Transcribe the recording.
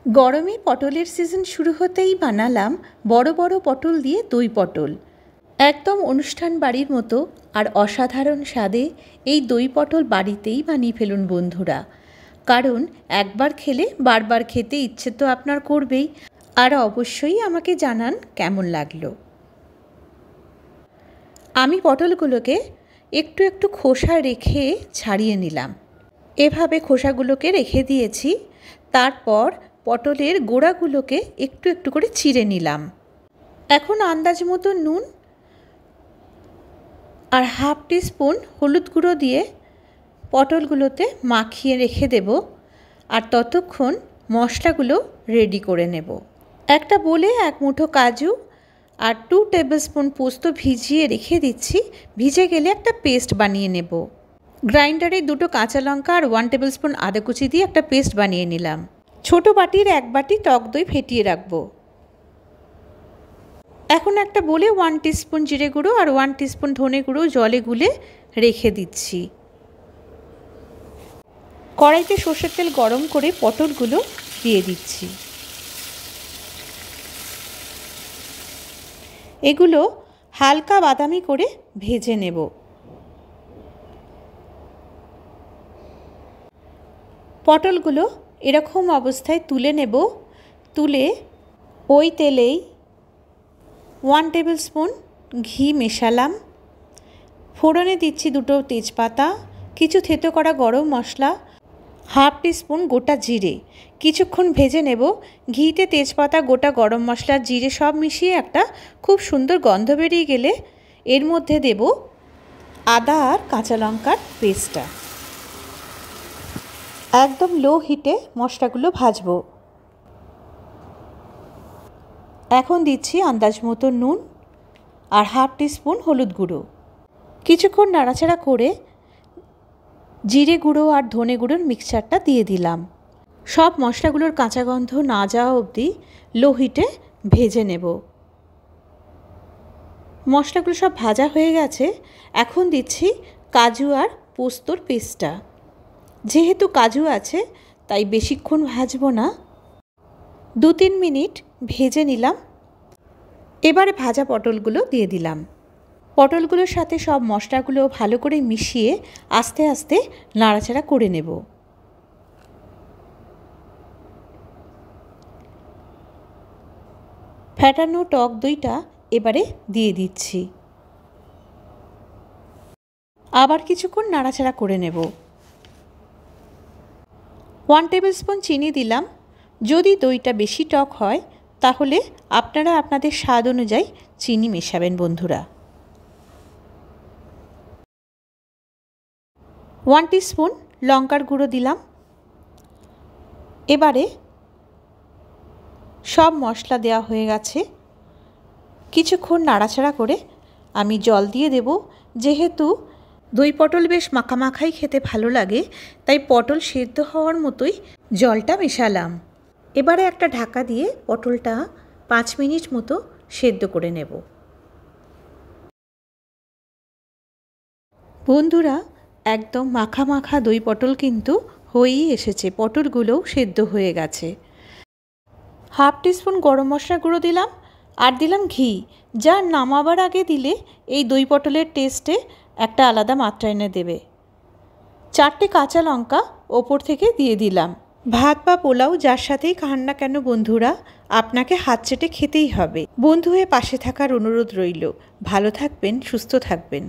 গরমে পটলের সিজন শুরু হতেই বানালাম বড় বড় পটল দিয়ে দই পটল। একদম অনুষ্ঠান বাড়ির মতো আর অসাধারণ স্বাদে এই দই পটল বাড়িতেই বানিয়ে ফেলুন বন্ধুরা। কারণ একবার খেলে বারবার খেতে ইচ্ছে তো আপনার করবেই। আর অবশ্যই আমাকে জানান কেমন লাগলো। আমি পটলগুলোকে একটু একটু খোসা রেখে ছাড়িয়ে নিলাম। এভাবে খোসাগুলোকে রেখে দিয়েছি। তারপর পটলের গোড়াগুলোকে একটু একটু করে চিড়ে নিলাম। এখন আন্দাজ মতো নুন আর হাফ টিস্পুন হলুদ গুঁড়ো দিয়ে পটলগুলোতে মাখিয়ে রেখে দেব। আর ততক্ষণ মশলাগুলো রেডি করে নেব। একটা বলে এক মুঠো কাজু আর 2 টেবিলস্পুন পোস্ত ভিজিয়ে রেখে দিচ্ছি। ভিজে গেলে একটা পেস্ট বানিয়ে নেব। গ্রাইন্ডারে 2টো কাঁচা লঙ্কা আর 1 টেবিলস্পুন আদা কুচি দিয়ে একটা পেস্ট বানিয়ে নিলাম। ছোটো বাটির 1 বাটি টক দই ফেটিয়ে রাখবো। এখন একটা বলে 1 টিস্পুন জিরে গুঁড়ো আর 1 টিস্পুন ধনে গুঁড়ো জলে গুলে রেখে দিচ্ছি। কড়াইতে সর্ষের তেল গরম করে পটলগুলো দিয়ে দিচ্ছি। এগুলো হালকা বাদামি করে ভেজে নেব। পটলগুলো এরকম অবস্থায় তুলে নেব। তুলে ওই তেলেই 1 টেবিলস্পুন ঘি মেশালাম। ফোড়নে দিচ্ছি 2টো তেজপাতা, কিছু থেতো করা গরম মশলা, হাফ টিস্পুন গোটা জিরে। কিছুক্ষণ ভেজে নেব। ঘিতে তেজপাতা, গোটা গরম মশলা, জিরে সব মিশিয়ে একটা খুব সুন্দর গন্ধ বেরিয়ে গেলে এর মধ্যে দেব আদা আর কাঁচা লঙ্কার পেস্টটা। একদম লো হিটে মশলাগুলো ভাজবো। এখন দিচ্ছি আন্দাজ মতো নুন আর হাফ টিস্পুন হলুদ গুঁড়ো। কিছুক্ষণ নাড়াচাড়া করে জিরে গুঁড়ো আর ধনে গুঁড়োর মিক্সচারটা দিয়ে দিলাম। সব মশলাগুলোর কাঁচা গন্ধ না যাওয়া অবধি লো হিটে ভেজে নেব। মশলাগুলো সব ভাজা হয়ে গেছে। এখন দিচ্ছি কাজু আর পোস্তর পেস্টটা। যেহেতু কাজু আছে তাই বেশিক্ষণ ভাজবো না, 2-3 মিনিট ভেজে নিলাম। এবারে ভাজা পটলগুলো দিয়ে দিলাম। পটলগুলোর সাথে সব মশলাগুলো ভালো করে মিশিয়ে আস্তে আস্তে নাড়াচাড়া করে নেব। ফ্যাটানো টক দইটা এবারে দিয়ে দিচ্ছি। আবার কিছুক্ষণ নাড়াচাড়া করে নেব। 1 টেবিলস্পুন চিনি দিলাম। যদি দইটা বেশি টক হয় তাহলে আপনারা আপনাদের স্বাদ অনুযায়ী চিনি মেশাবেন বন্ধুরা। 1 টিস্পুন লঙ্কার গুঁড়ো দিলাম। এবারে সব মশলা দেওয়া হয়ে গেছে। কিছুক্ষণ নাড়াচাড়া করে আমি জল দিয়ে দেব। যেহেতু দই পটল বেশ মাখামাখাই খেতে ভালো লাগে তাই পটল সেদ্ধ হওয়ার মতোই জলটা মেশালাম। এবারে একটা ঢাকা দিয়ে পটলটা 5 মিনিট মতো সেদ্ধ করে নেব। বন্ধুরা একদম মাখা মাখা দই পটল কিন্তু হয়েই এসেছে। পটলগুলোও সেদ্ধ হয়ে গেছে। হাফ টিস্পুন গরম মশলা গুঁড়ো দিলাম আর দিলাম ঘি, যা নামাবার আগে দিলে এই দই পটলের টেস্টে একটা আলাদা মাত্রা এনে দেবে। 4টে কাঁচা লঙ্কা ওপর থেকে দিয়ে দিলাম। ভাত বা পোলাও যার সাথেই খান না কেন বন্ধুরা আপনাকে হাত চেটে খেতেই হবে। বন্ধু হয়ে পাশে থাকার অনুরোধ রইল। ভালো থাকবেন, সুস্থ থাকবেন।